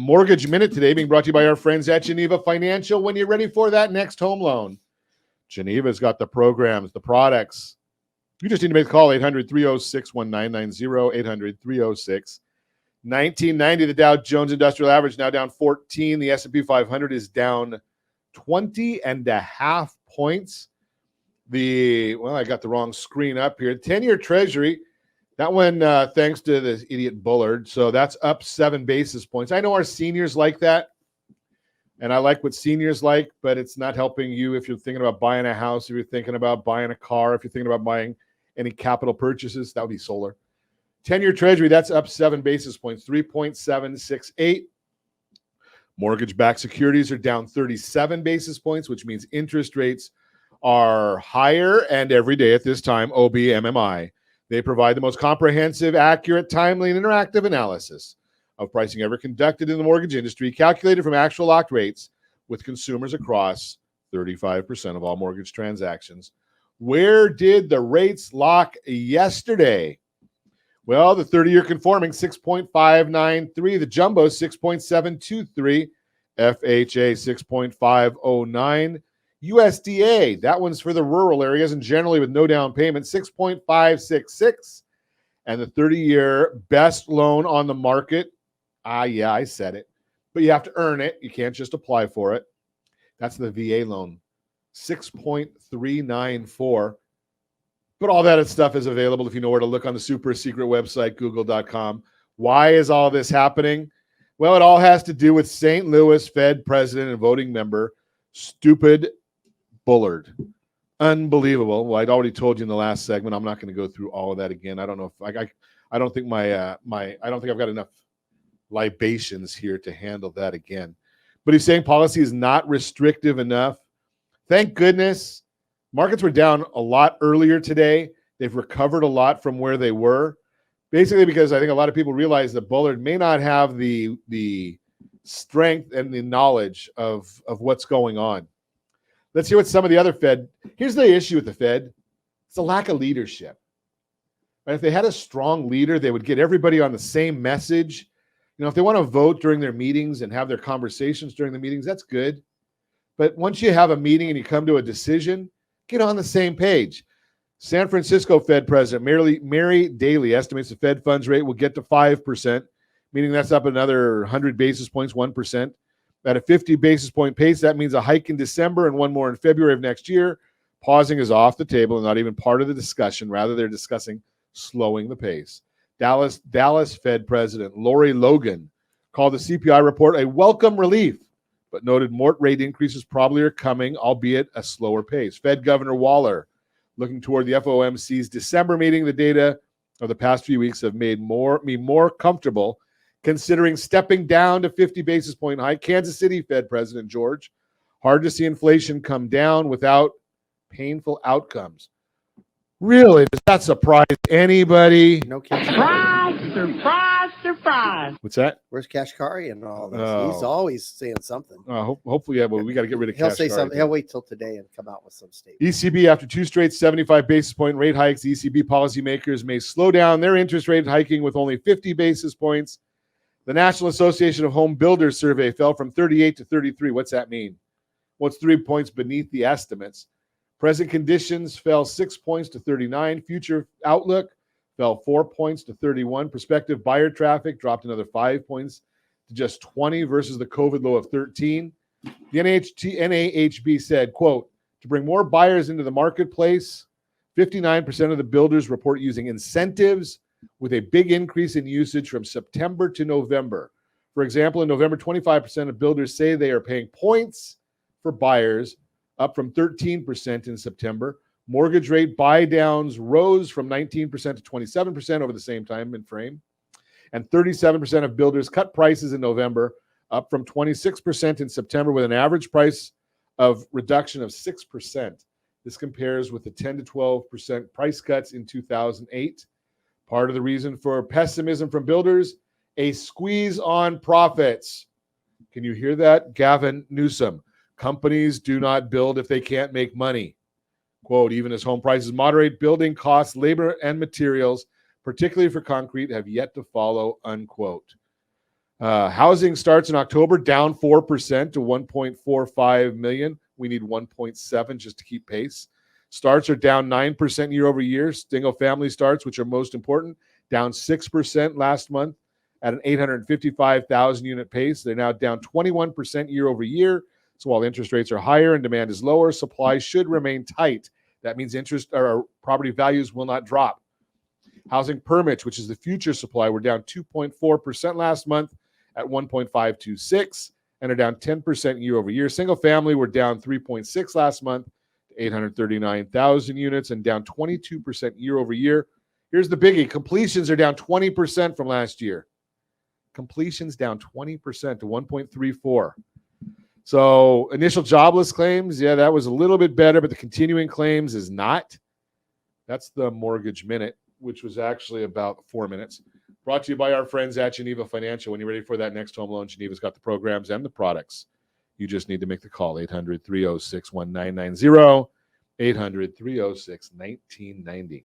Mortgage Minute today being brought to you by our friends at Geneva Financial. When you're ready for that next home loan, Geneva's got the programs, the products. You just need to make a call, 800-306-1990, 800-306-1990. The Dow Jones Industrial Average now down 14. The S&P 500 is down 20.5 points. I got the wrong screen up here. 10-year Treasury, that one, thanks to this idiot Bullard. So that's up 7 basis points. I know our seniors like that, and I like what seniors like, but it's not helping you if you're thinking about buying a house, if you're thinking about buying a car, if you're thinking about buying any capital purchases. That would be solar. 10-year Treasury, that's up 7 basis points, 3.768. Mortgage-backed securities are down 37 basis points, which means interest rates are higher, and every day at this time, OBMMI. They provide the most comprehensive, accurate, timely, and interactive analysis of pricing ever conducted in the mortgage industry, calculated from actual locked rates with consumers across 35% of all mortgage transactions. Where did the rates lock yesterday? Well, the 30-year conforming 6.593, the jumbo 6.723, FHA 6.509, USDA, that one's for the rural areas and generally with no down payment, 6.566. And the 30-year best loan on the market, yeah, I said it, but you have to earn it. You can't just apply for it. That's the VA loan, 6.394. But all that stuff is available if you know where to look on the super secret website, google.com. Why is all this happening? Well, it all has to do with St. Louis Fed president and voting member, stupid Bullard. Unbelievable. Well, I'd already told you in the last segment. I'm not going to go through all of that again. I don't know if I don't think I don't think I've got enough libations here to handle that again. But he's saying policy is not restrictive enough. Thank goodness. Markets were down a lot earlier today. They've recovered a lot from where they were. Basically because I think a lot of people realize that Bullard may not have the strength and the knowledge of what's going on. Let's hear what some of the other Fed. Here's the issue with the Fed. It's a lack of leadership. And if they had a strong leader, they would get everybody on the same message. You know, if they want to vote during their meetings and have their conversations during the meetings, that's good. But once you have a meeting and you come to a decision, get on the same page. San Francisco Fed President Mary Daly estimates the Fed funds rate will get to 5%, meaning that's up another 100 basis points, 1%. At a 50 basis point pace, that means a hike in December and one more in February of next year. Pausing is off the table and not even part of the discussion. Rather, they're discussing slowing the pace. Dallas Fed President Lori Logan called the CPI report a welcome relief, but noted more rate increases probably are coming, albeit a slower pace. Fed Governor Waller, looking toward the FOMC's December meeting, the data of the past few weeks have made me more comfortable considering stepping down to 50 basis point hike. Kansas City Fed President George, hard to see inflation come down without painful outcomes. Really, does that surprise anybody? No cash. Surprise. What's that? Where's Kashkari and all this? Oh. He's always saying something. Hopefully, yeah, but we got to get rid of He'll cash. say something. He'll wait till today and come out with some statement. ECB, after two straight 75 basis point rate hikes, ECB policymakers may slow down their interest rate hiking with only 50 basis points. The National Association of Home Builders survey fell from 38 to 33. What's that mean? Well, it's 3 points beneath the estimates. Present conditions fell 6 points to 39. Future outlook fell 4 points to 31. Prospective buyer traffic dropped another 5 points to just 20 versus the COVID low of 13. The NAHB said, quote, to bring more buyers into the marketplace, 59% of the builders report using incentives with a big increase in usage from September to November. For example, in November, 25% of builders say they are paying points for buyers, up from 13% in September. Mortgage rate buy downs rose from 19% to 27% over the same time in frame. And 37% of builders cut prices in November, up from 26% in September, with an average price of reduction of 6%. This compares with the 10 to 12% price cuts in 2008. Part of the reason for pessimism from builders, a squeeze on profits. Can you hear that? Gavin Newsom. Companies do not build if they can't make money. Quote, even as home prices moderate, building costs, labor, and materials, particularly for concrete, have yet to follow, unquote. Housing starts in October down 4% to 1.45 million. We need 1.7 just to keep pace. Starts are down 9% year over year. Single family starts, which are most important, down 6% last month at an 855,000 unit pace. They're now down 21% year over year. So while interest rates are higher and demand is lower, supply should remain tight. That means interest or property values will not drop. Housing permits, which is the future supply, were down 2.4% last month at 1.526 and are down 10% year over year. Single family were down 3.6 last month to 839,000 units and down 22% year over year. Here's the biggie. Completions are down 20% from last year. Completions down 20% to 1.34. So initial jobless claims, yeah, that was a little bit better, but the continuing claims is not. That's the mortgage minute, which was actually about 4 minutes. Brought to you by our friends at Geneva Financial. When you're ready for that next home loan, Geneva's got the programs and the products. You just need to make the call, 800-306-1990, 800-306-1990.